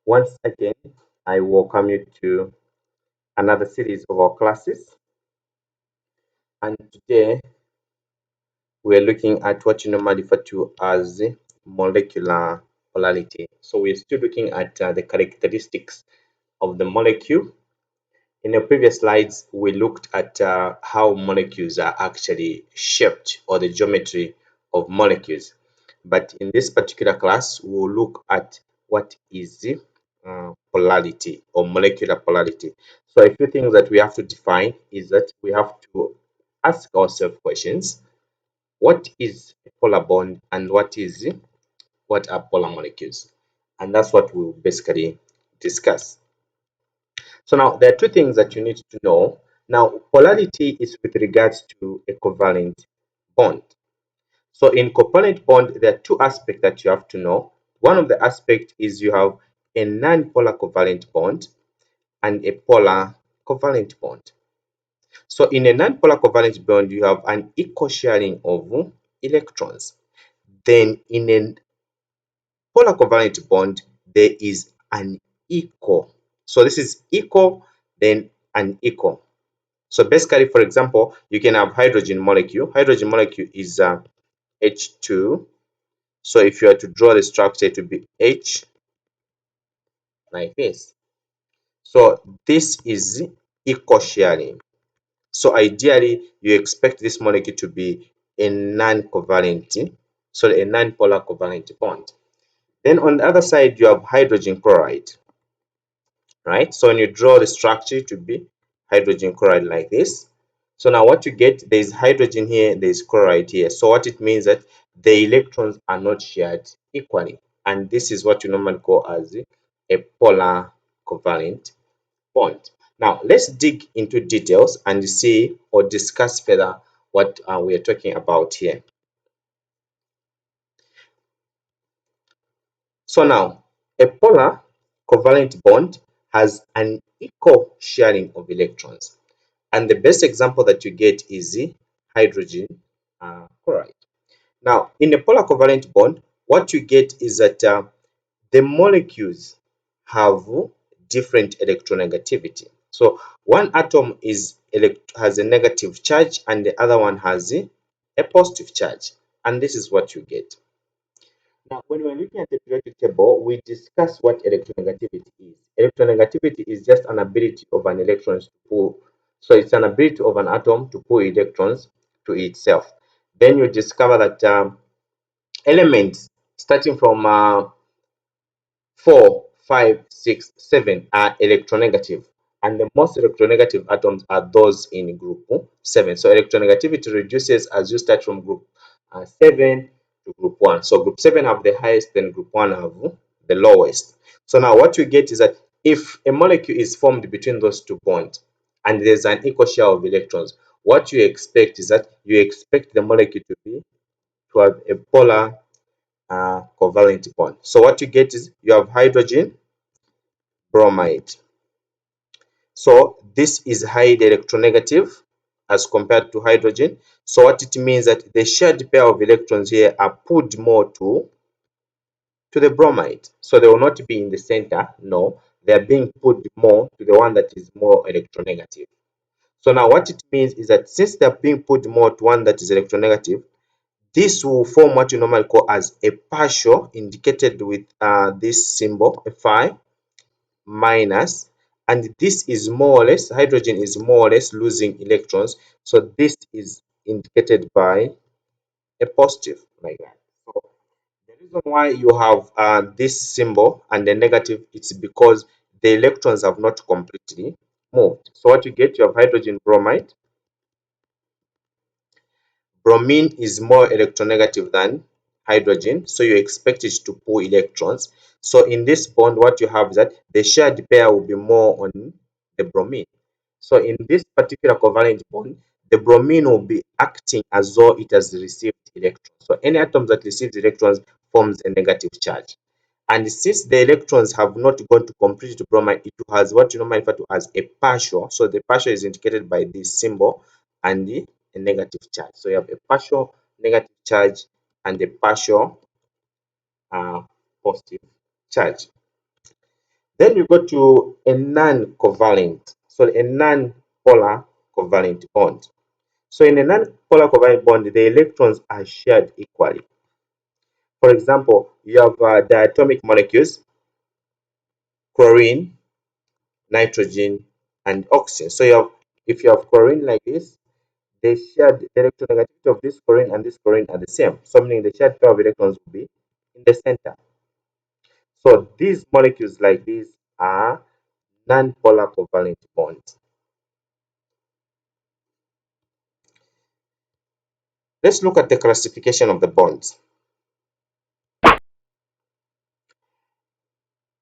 Once again, I welcome you to another series of our classes. And today we're looking at what you normally refer to as molecular polarity. So we're still looking at the characteristics of the molecule. In the previous slides, we looked at how molecules are actually shaped, or the geometry of molecules. But in this particular class, we'll look at what is polarity or molecular polarity. So a few things that we have to define is that we have to ask ourselves questions. What is a polar bond, and what are polar molecules? And that's what we'll basically discuss. So now there are two things that you need to know. Now, polarity is with regards to a covalent bond. So in covalent bond, there are two aspects that you have to know. One of the aspects is you have a non-polar covalent bond and a polar covalent bond. So in a non-polar covalent bond, you have an equal sharing of electrons. Then in a polar covalent bond, there is an equal. So this is equal, then an equal. So basically, for example, you can have hydrogen molecule. Hydrogen molecule is H2. So if you are to draw the structure, it would be H like this. So this is equal sharing. So ideally, you expect this molecule to be a non-covalent, so a non-polar covalent bond. Then on the other side, you have hydrogen chloride, right? So when you draw the structure, it would be hydrogen chloride like this. So now what you get, there is hydrogen here, there is chloride here. So what it means that the electrons are not shared equally. And this is what you normally call as a polar covalent bond. Now let's dig into details and see or discuss further what we are talking about here. So now, a polar covalent bond has an equal sharing of electrons. And the best example that you get is the hydrogen chloride. Now, in a polar covalent bond, what you get is that the molecules have different electronegativity. So one atom has a negative charge and the other one has a positive charge. And this is what you get. Now, when we're looking at the periodic table, we discuss what electronegativity is. Electronegativity is just an ability of an electron to pull. So it's an ability of an atom to pull electrons to itself. Then you discover that elements starting from 4, 5, 6, 7 are electronegative. And the most electronegative atoms are those in group 7. So electronegativity reduces as you start from group 7 to group 1. So group 7 have the highest, then group 1 have the lowest. So now what you get is that if a molecule is formed between those two bonds and there's an equal share of electrons, what you expect is that you expect the molecule to have a polar covalent bond. So what you get is you have hydrogen bromide. So this is highly electronegative as compared to hydrogen. So what it means that the shared pair of electrons here are pulled more to the bromide. So they will not be in the center. No, they are being pulled more to the one that is more electronegative. So now what it means is that since they are being pulled more to one that is electronegative, this will form what you normally call as a partial, indicated with this symbol, a phi minus, and this is more or less, hydrogen is more or less losing electrons. So this is indicated by a positive like that. So the reason why you have this symbol and the negative, it's because the electrons have not completely moved. So what you get, you have hydrogen bromide. Bromine is more electronegative than hydrogen, so you expect it to pull electrons. So in this bond, what you have is that the shared pair will be more on the bromine. So in this particular covalent bond, the bromine will be acting as though it has received electrons. So any atom that receives electrons forms a negative charge. And since the electrons have not gone to complete bromine, it has what you normally refer to as a partial. So the partial is indicated by this symbol and a negative charge. So you have a partial negative charge and a partial uh, positive charge. Then you go to a non-covalent, so a non-polar covalent bond. So in a non-polar covalent bond, the electrons are shared equally. For example, you have diatomic molecules, chlorine, nitrogen, and oxygen. So if you have chlorine like this, the electronegativity of this chlorine and this chlorine are the same. So meaning the shared pair of electrons will be in the center. So these molecules like this are non-polar covalent bonds. Let's look at the classification of the bonds.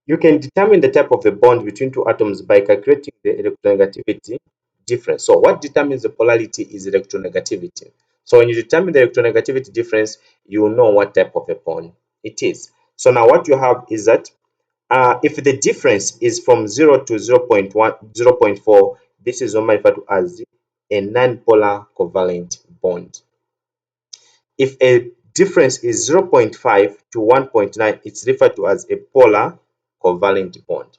You can determine the type of the bond between two atoms by calculating the electronegativity difference. So what determines the polarity is electronegativity. So when you determine the electronegativity difference, you will know what type of a bond it is. So now what you have is that if the difference is from 0 to 0.1, 0.4, this is normally referred to as a non-polar covalent bond. If a difference is 0.5 to 1.9, it's referred to as a polar covalent bond.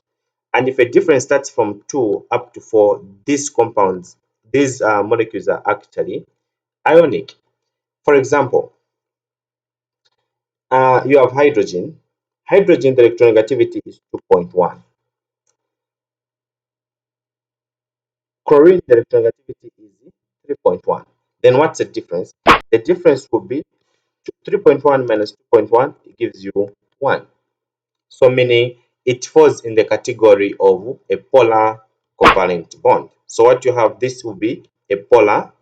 And if a difference starts from 2 up to 4, these compounds, these molecules are actually ionic. For example, you have hydrogen. Hydrogen, the electronegativity is 2.1. Chlorine, the electronegativity is 3.1. Then what's the difference? The difference would be 3.1 minus 2.1 gives you 1. So meaning it falls in the category of a polar covalent bond. So what you have, this will be a polar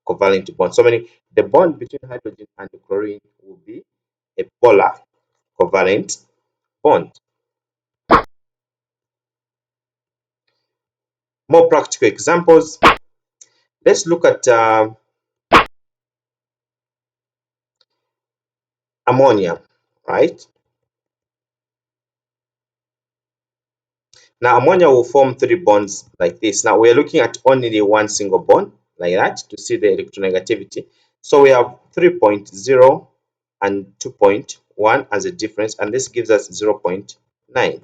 covalent bond. So meaning the bond between hydrogen and chlorine will be a polar covalent bond. More practical examples. Let's look at ammonia, right? Now ammonia will form 3 bonds like this. Now we are looking at only one single bond like that to see the electronegativity. So we have 3.0 and 2.1 as a difference, and this gives us 0.9.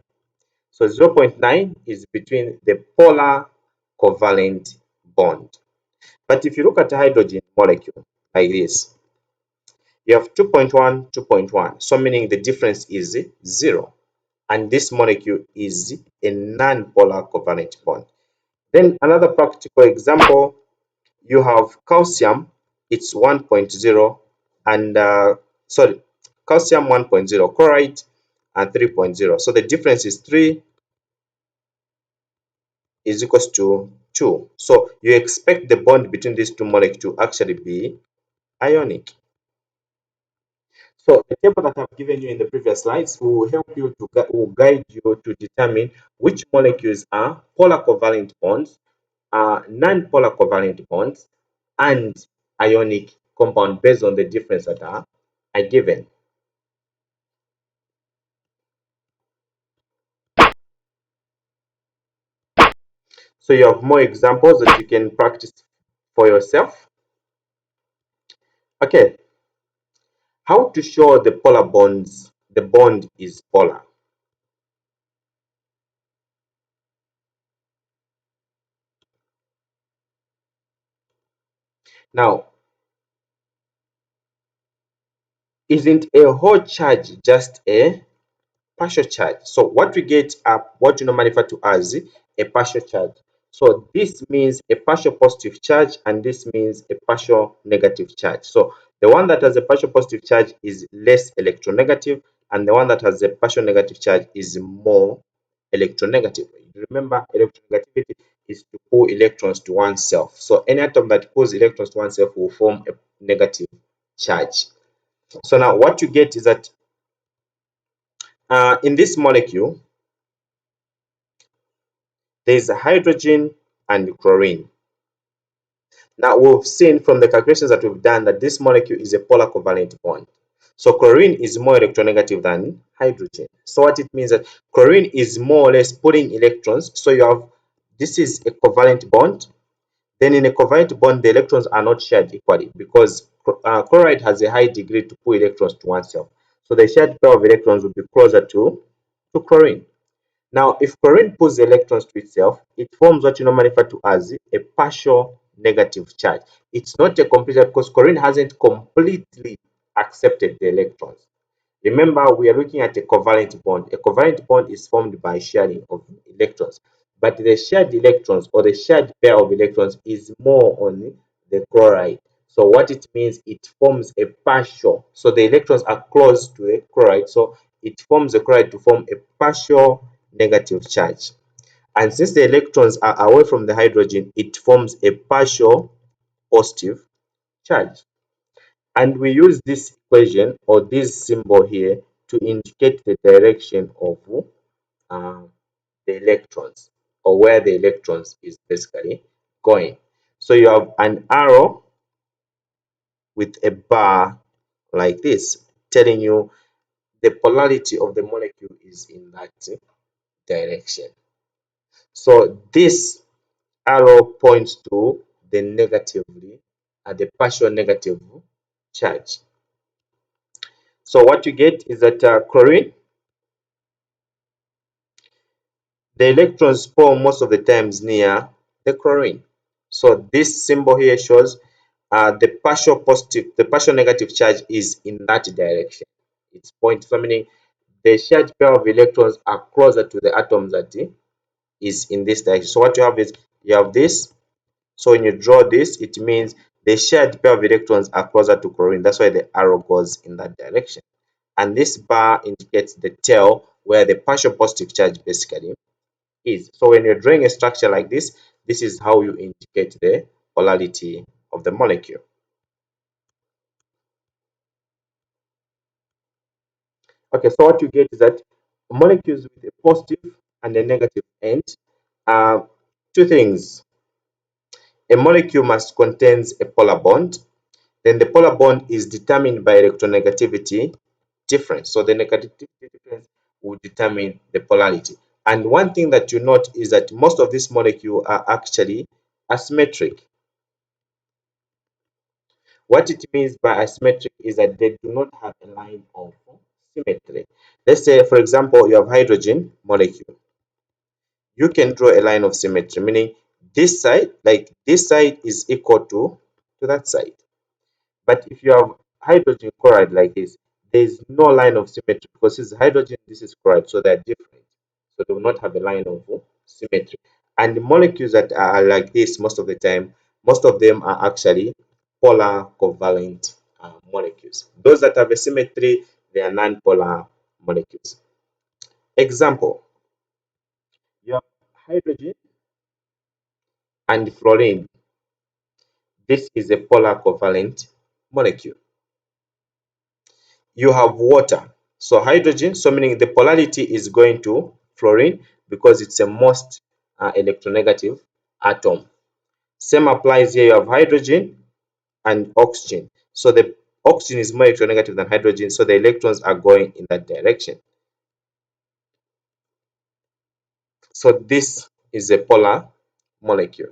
So 0.9 is between the polar covalent bond. But if you look at the hydrogen molecule like this, you have 2.1, 2.1. So meaning the difference is 0. And this molecule is a non-polar covalent bond. Then another practical example, you have calcium, it's 1.0, and calcium 1.0, chloride and 3.0. So the difference is 3 is equals to 2. So you expect the bond between these two molecules to actually be ionic. So the table that I've given you in the previous slides will help you to will guide you to determine which molecules are polar covalent bonds, non-polar covalent bonds, and ionic compound based on the difference that are given. So you have more examples that you can practice for yourself. Okay, how to show the polar bonds, the bond is polar. Now, isn't a whole charge just a partial charge? So what we get are what you normally refer to as a partial charge. So this means a partial positive charge, and this means a partial negative charge. So the one that has a partial positive charge is less electronegative, and the one that has a partial negative charge is more electronegative. Remember, electronegativity is to pull electrons to oneself. So any atom that pulls electrons to oneself will form a negative charge. So now what you get is that in this molecule, there is hydrogen and chlorine. Now we've seen from the calculations that we've done that this molecule is a polar covalent bond. So chlorine is more electronegative than hydrogen. So what it means that chlorine is more or less pulling electrons. So you have, this is a covalent bond. Then in a covalent bond, the electrons are not shared equally because chloride has a high degree to pull electrons to oneself. So the shared pair of electrons will be closer to chlorine. Now, if chlorine pulls the electrons to itself, it forms what you normally refer to as a partial negative charge. It's not a complete, because chlorine hasn't completely accepted the electrons. Remember, we are looking at a covalent bond. A covalent bond is formed by sharing of electrons, but the shared electrons or the shared pair of electrons is more on the chloride. So what it means, it forms a partial. So the electrons are close to the chloride, so it forms a chloride to form a partial negative charge. And since the electrons are away from the hydrogen, it forms a partial positive charge. And we use this equation or this symbol here to indicate the direction of uh, the electrons, or where the electrons is basically going. So you have an arrow with a bar like this, telling you the polarity of the molecule is in that direction. So this arrow points to the negatively, the partial negative charge. So what you get is that chlorine, the electrons fall most of the times near the chlorine. So this symbol here shows the partial positive, the partial negative charge is in that direction. It's pointing, so meaning the shared pair of electrons are closer to the atoms that is in this direction. So what you have is you have this. So when you draw this, it means the shared pair of electrons are closer to chlorine. That's why the arrow goes in that direction. And this bar indicates the tail, where the partial positive charge basically is. So when you're drawing a structure like this is how you indicate the polarity of the molecule. Okay, so what you get is that molecules with a positive and a negative end are two things. A molecule must contain a polar bond. Then the polar bond is determined by electronegativity difference. So the negativity difference will determine the polarity. And one thing that you note is that most of these molecules are actually asymmetric. What it means by asymmetric is that they do not have a line of symmetry. Let's say, for example, you have hydrogen molecule. You can draw a line of symmetry, meaning this side, like this side is equal to that side. But if you have hydrogen chloride like this, there is no line of symmetry, because this is hydrogen, this is chloride, so they're different. So they will not have a line of symmetry. And the molecules that are like this, most of the time, most of them are actually polar covalent molecules. Those that have a symmetry, they are non-polar molecules. Example, you have hydrogen and fluorine. This is a polar covalent molecule. You have water. So hydrogen, so meaning the polarity is going to fluorine because it's a most electronegative atom. Same applies here. You have hydrogen and oxygen. So the oxygen is more electronegative than hydrogen, so the electrons are going in that direction. So this is a polar molecule.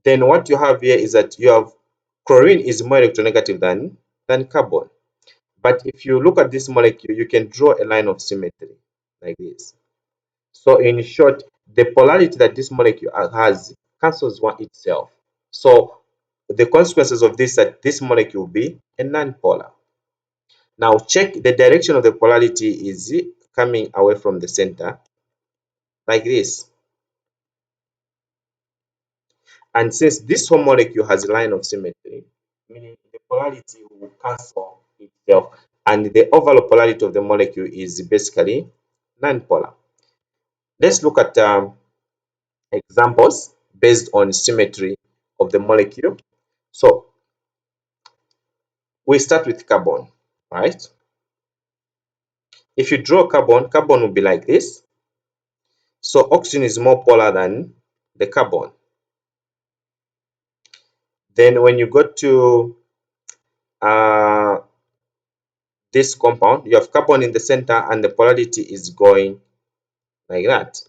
Then what you have here is that you have chlorine is more electronegative than carbon. But if you look at this molecule, you can draw a line of symmetry like this. So in short, the polarity that this molecule has cancels one itself. So the consequences of this that this molecule will be a non-polar. Now check the direction of the polarity is coming away from the center like this. And since this whole molecule has a line of symmetry, meaning the polarity will cancel itself, and the overall polarity of the molecule is basically non-polar. Let's look at examples based on symmetry of the molecule. So we start with carbon, right? If you draw carbon, carbon will be like this. So oxygen is more polar than the carbon. Then when you go to uh, this compound, you have carbon in the center and the polarity is going like that.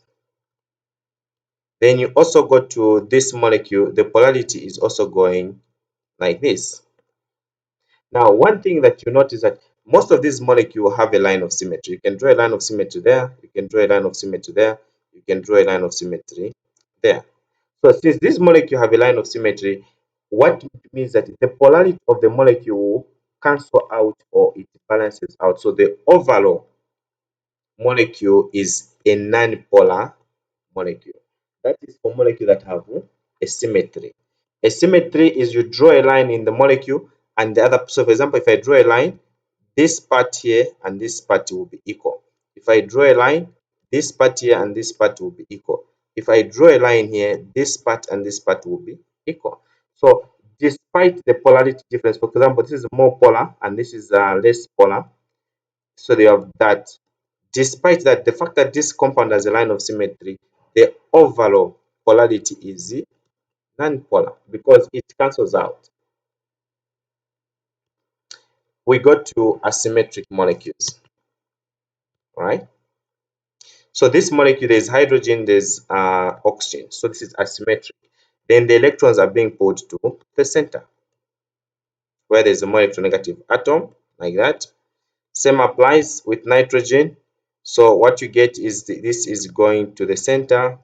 Then you also go to this molecule, the polarity is also going like this. Now, one thing that you notice that most of these molecules have a line of symmetry. You can draw a line of symmetry there, you can draw a line of symmetry there, you can draw a line of symmetry there. So since this molecule have a line of symmetry, what it means that the polarity of the molecule will cancel out or it balances out. So the overall molecule is a non-polar molecule. That is for molecule that have a symmetry. A symmetry is you draw a line in the molecule and the other. So for example, if I draw a line, this part here and this part will be equal. If I draw a line, this part here and this part will be equal. If I draw a line here, this part and this part will be equal. So despite the polarity difference, for example, this is more polar and this is less polar. So they have that. Despite that, the fact that this compound has a line of symmetry, the overall polarity is non-polar because it cancels out. We go to asymmetric molecules, right? So this molecule, there's hydrogen, there's oxygen. So this is asymmetric. Then the electrons are being pulled to the center where there's a more electronegative atom, like that. Same applies with nitrogen. So what you get is this is going to the center.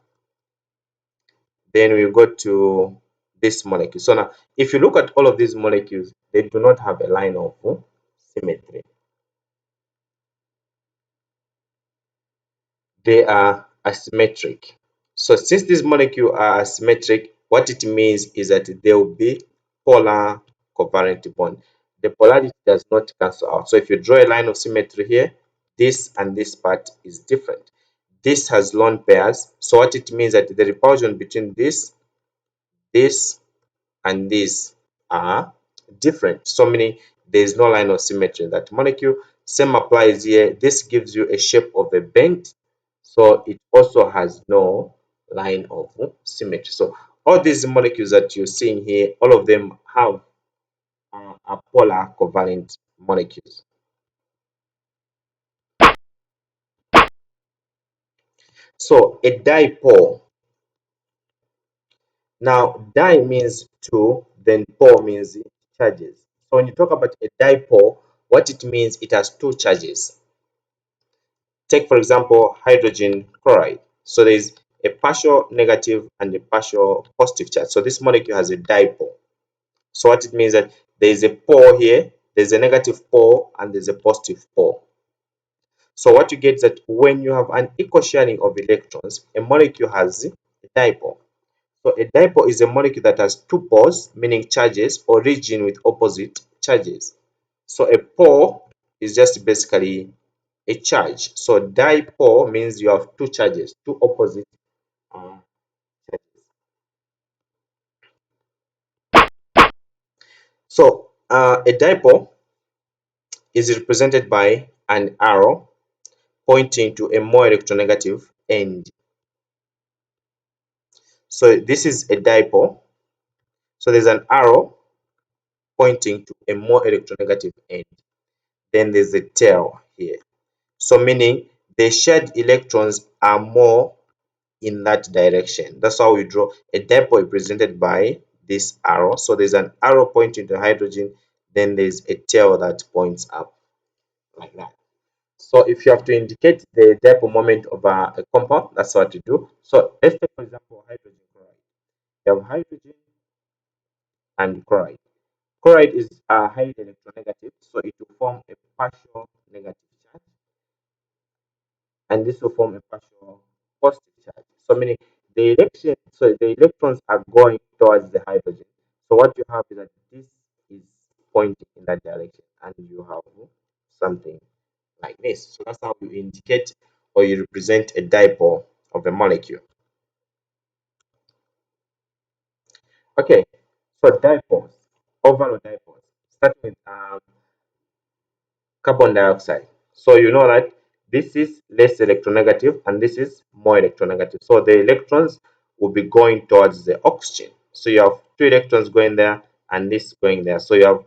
Then we go to this molecule. So now, if you look at all of these molecules, they do not have a line of symmetry. They are asymmetric. So since these molecules are asymmetric, what it means is that there will be polar covalent bond. The polarity does not cancel out. So if you draw a line of symmetry here, this and this part is different. This has lone pairs. So what it means that the repulsion between this and these are different. So meaning there is no line of symmetry in that molecule. Same applies here. This gives you a shape of a bend. So it also has no line of symmetry. So all these molecules that you're seeing here, all of them have are polar covalent molecules. So a dipole. Now di means two, then pole means charges. So when you talk about a dipole, what it means, it has two charges. Take for example hydrogen chloride. So there is a partial negative and a partial positive charge. So this molecule has a dipole. So what it means that there is a pole here, there's a negative pole and there's a positive pole. So what you get is that when you have an equal sharing of electrons, a molecule has a dipole. So a dipole is a molecule that has two poles, meaning charges, or region with opposite charges. So a pole is just basically a charge. So dipole means you have two charges, two opposite charges. So a dipole is represented by an arrow pointing to a more electronegative end. So this is a dipole. So there's an arrow pointing to a more electronegative end. Then there's a tail here. So meaning the shared electrons are more in that direction. That's how we draw a dipole represented by this arrow. So there's an arrow pointing to hydrogen, then there's a tail that points up like that. So if you have to indicate the dipole moment of a compound, that's what you do. So let's take for example hydrogen chloride. You have hydrogen and chloride. Chloride is highly electronegative, so it will form a partial negative charge, and this will form a partial positive charge. So meaning the electrons are going towards the hydrogen. So what you have is that this is pointing in that direction, and you have something like this. So that's how you indicate or you represent a dipole of a molecule. Okay, so dipoles, overall dipoles, starting with carbon dioxide. So you know that this is less electronegative and this is more electronegative. So the electrons will be going towards the oxygen. So you have two electrons going there and this going there. So you have,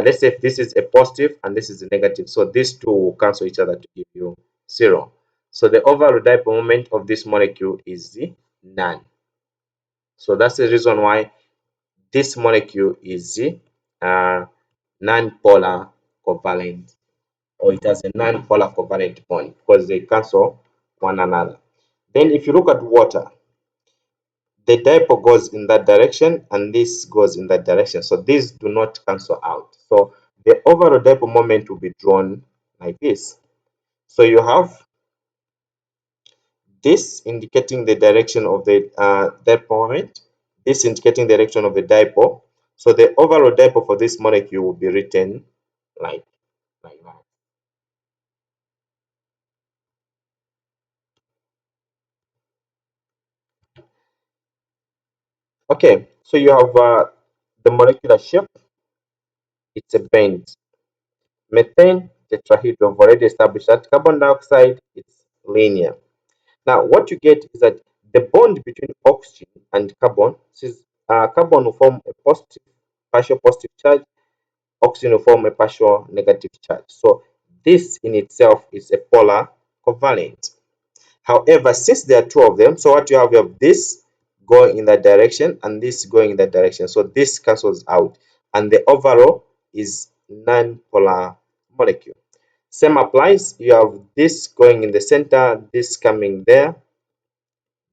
let's say this is a positive and this is a negative. So these two will cancel each other to give you zero. So the overall dipole moment of this molecule is the none. So that's the reason why this molecule is the non-polar covalent, or it has a non-polar covalent bond because they cancel one another. Then if you look at water, the dipole goes in that direction and this goes in that direction. So these do not cancel out. So the overall dipole moment will be drawn like this. So you have this indicating the direction of the dipole moment, this indicating the direction of the dipole. So the overall dipole for this molecule will be written like that. Okay, so you have the molecular shape. It's a bend. Methane tetrahedral, we've already established that. Carbon dioxide, it's linear. Now, what you get is that the bond between oxygen and carbon, carbon will form a positive, partial positive charge, oxygen will form a partial negative charge. So this in itself is a polar covalent. However, since there are two of them, so what you have this going in that direction and this going in that direction. So this cancels out, and the overall is non-polar molecule. Same applies. You have this going in the center, this coming there,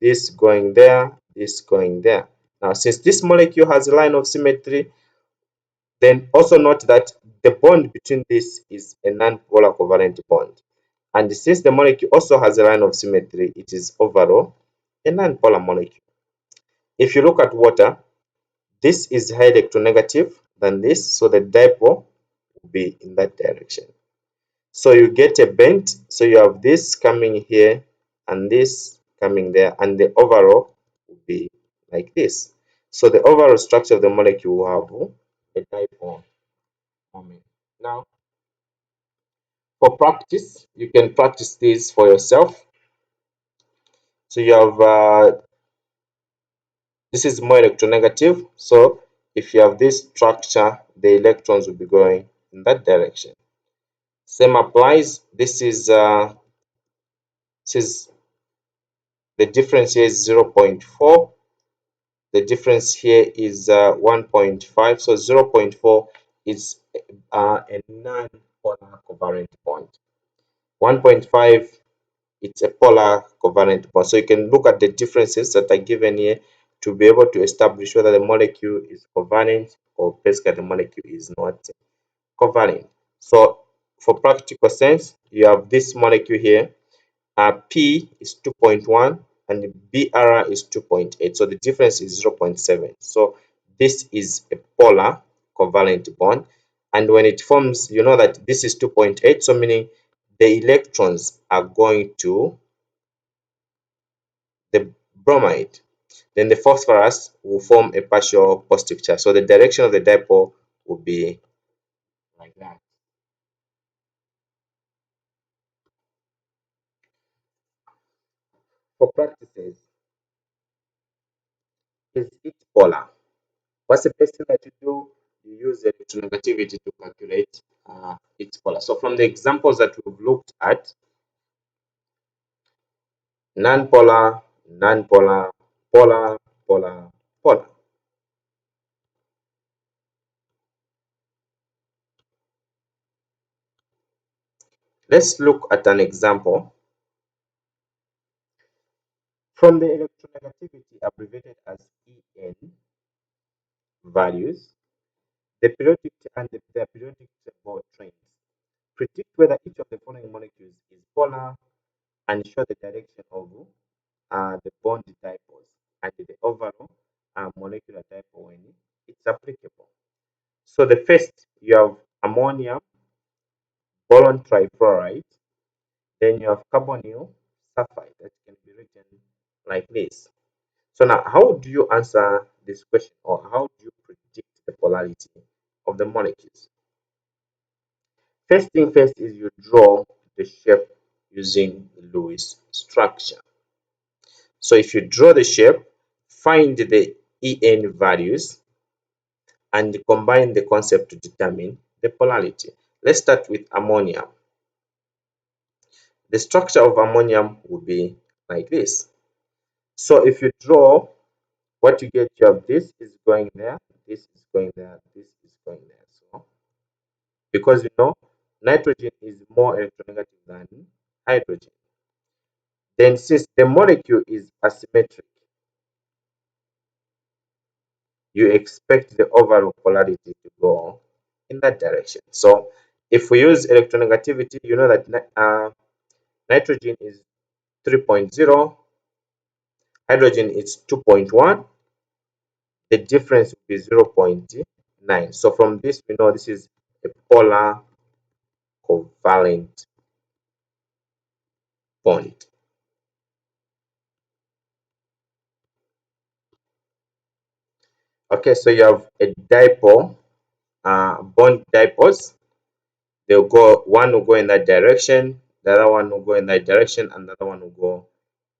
this going there, this going there. Now, since this molecule has a line of symmetry, then also note that the bond between this is a non-polar covalent bond. And since the molecule also has a line of symmetry, it is overall a non-polar molecule. If you look at water, this is high electronegative than this, so the dipole will be in that direction. So you get a bend, so you have this coming here and this coming there, and the overall will be like this. So the overall structure of the molecule will have a dipole moment. Now, for practice, you can practice this for yourself. So you have this is more electronegative. So if you have this structure, the electrons will be going in that direction. Same applies. This is the difference here is 0.4. The difference here is 1.5. So 0.4 is a non-polar covalent bond. 1.5, it's a polar covalent bond. So you can look at the differences that are given here to be able to establish whether the molecule is covalent or basically the molecule is not covalent. So for practical sense, you have this molecule here. P is 2.1 and Br is 2.8. So the difference is 0.7. So this is a polar covalent bond. And when it forms, you know that this is 2.8. So meaning the electrons are going to the bromide. Then the phosphorus will form a partial positive charge. So the direction of the dipole will be like that. For practices, is it polar? What's the best thing that you do? You use electronegativity to calculate its polar. So from the examples that we've looked at, non-polar, non-polar, polar, polar, polar. Let's look at an example. From the electronegativity abbreviated as En values, the periodic and the periodic table trains predict whether each of the following molecules is polar and show the direction of the bond dipoles and the overall molecular dipole when it's applicable. So the first, you have ammonium boron trifluoride, then you have carbonyl sulfide that can be written like this. So now, how do you answer this question, or how do you predict the polarity of the molecules? First thing first is you draw the shape using Lewis structure. So if you draw the shape, find the En values and combine the concept to determine the polarity. Let's start with ammonium. The structure of ammonium will be like this. So if you draw, what you get, you have this is going there, this is going there, this is going there. So because you know nitrogen is more electronegative than hydrogen. Then since the molecule is asymmetric, you expect the overall polarity to go in that direction. So if we use electronegativity, you know that nitrogen is 3.0, hydrogen is 2.1, the difference will be 0.9. So from this, we know this is a polar covalent bond. Okay, so you have a dipole, bond dipoles. They'll go, one will go in that direction, the other one will go in that direction, and the other one will go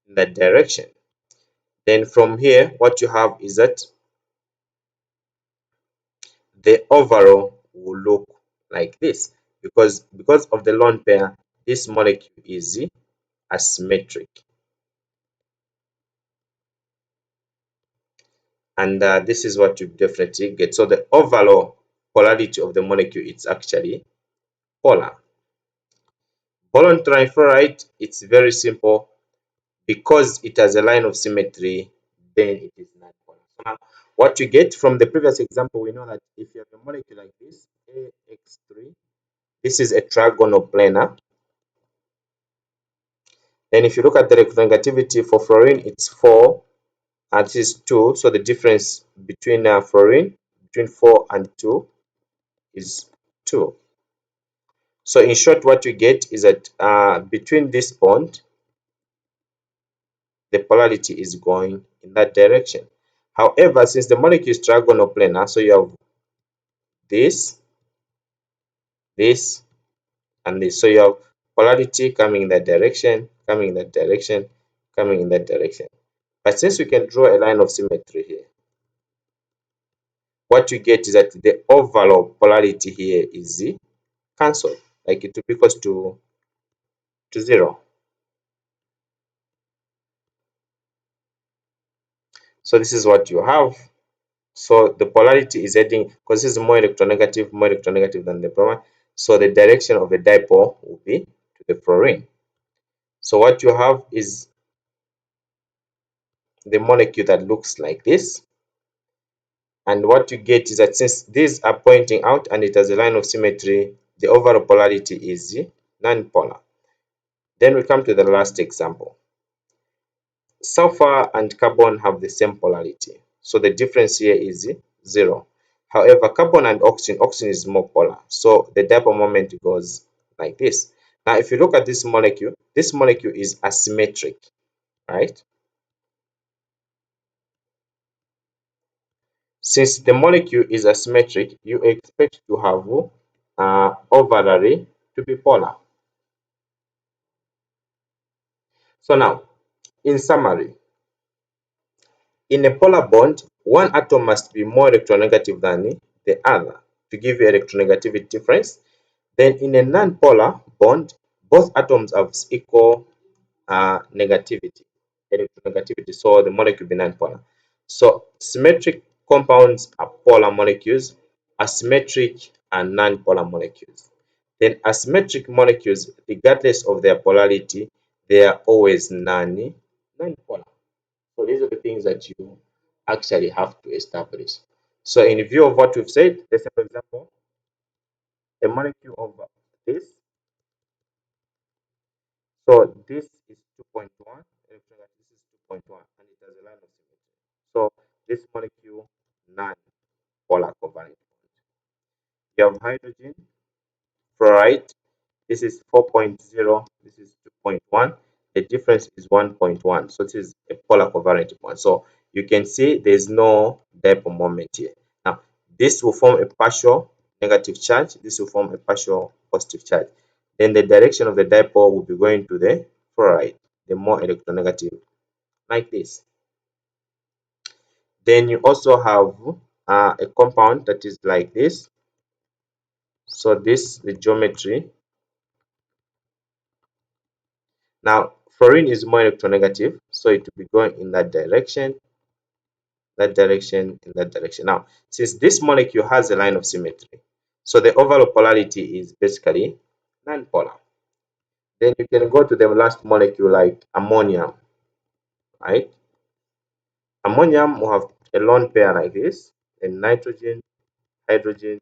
in that direction. Then from here, what you have is that the overall will look like this, because of the lone pair, this molecule is asymmetric, and this is what you definitely get. So the overall polarity of the molecule is actually polar. Boron trifluoride, it's very simple. Because it has a line of symmetry, then it is non-polar. So now, what you get from the previous example, we know that if you have a molecule like this, AX3, this is a trigonal planar. Then if you look at the electronegativity for fluorine, it's 4, and this is 2. So the difference between fluorine, between 4 and 2, is 2. So in short, what you get is that between this bond, the polarity is going in that direction. However, since the molecule is trigonal planar, so you have this, this, and this. So you have polarity coming in that direction, coming in that direction, coming in that direction. But since we can draw a line of symmetry here, what you get is that the overall polarity here is cancelled, like it will be equals to 0. So this is what you have. So the polarity is heading, because this is more electronegative than the bromine. So the direction of the dipole will be to the fluorine. So what you have is the molecule that looks like this. And what you get is that since these are pointing out and it has a line of symmetry, the overall polarity is non-polar. Then we come to the last example. Sulfur and carbon have the same polarity. So the difference here is 0. However, carbon and oxygen is more polar. So the dipole moment goes like this. Now, if you look at this molecule is asymmetric, right? Since the molecule is asymmetric, you expect to have overlay to be polar. So now, in summary, in a polar bond, one atom must be more electronegative than the other to give you electronegativity difference. Then in a non-polar bond, both atoms have equal negativity, electronegativity, so the molecule be non-polar. So symmetric compounds are polar molecules, asymmetric and non-polar molecules. Then asymmetric molecules, regardless of their polarity, they are always non-polar. So these are the things that you actually have to establish. So in view of what we've said, let's say for example, a molecule of this. So this is 2.1, this is 2.1, and it has a line of symmetry. So this molecule non-polar covalent. You have hydrogen, fluoride. This is 4.0, this is 2.1. The difference is 1.1. So this is a polar covalent bond. So you can see there's no dipole moment here. Now, this will form a partial negative charge. This will form a partial positive charge. Then the direction of the dipole will be going to the fluoride, the more electronegative, like this. Then you also have a compound that is like this. So this, the geometry. Now, fluorine is more electronegative, so it will be going in that direction, that direction, in that direction. Now, since this molecule has a line of symmetry, so the overall polarity is basically non-polar. Then you can go to the last molecule like ammonium, right? Ammonium will have a lone pair like this, and nitrogen, hydrogen,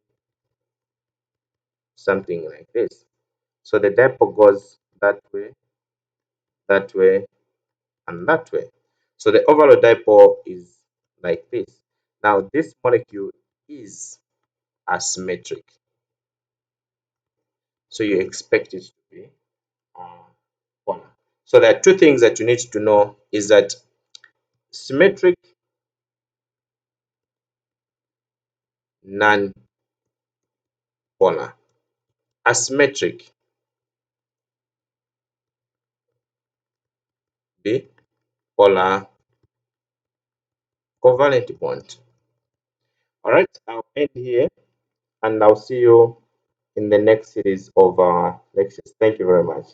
something like this. So the dipole goes that way, and that way. So the overall dipole is like this. Now this molecule is asymmetric. So you expect it to be polar. So there are two things that you need to know is that symmetric, non-polar, asymmetric, B, polar covalent bond. All right, I'll end here and I'll see you in the next series of lectures. Thank you very much.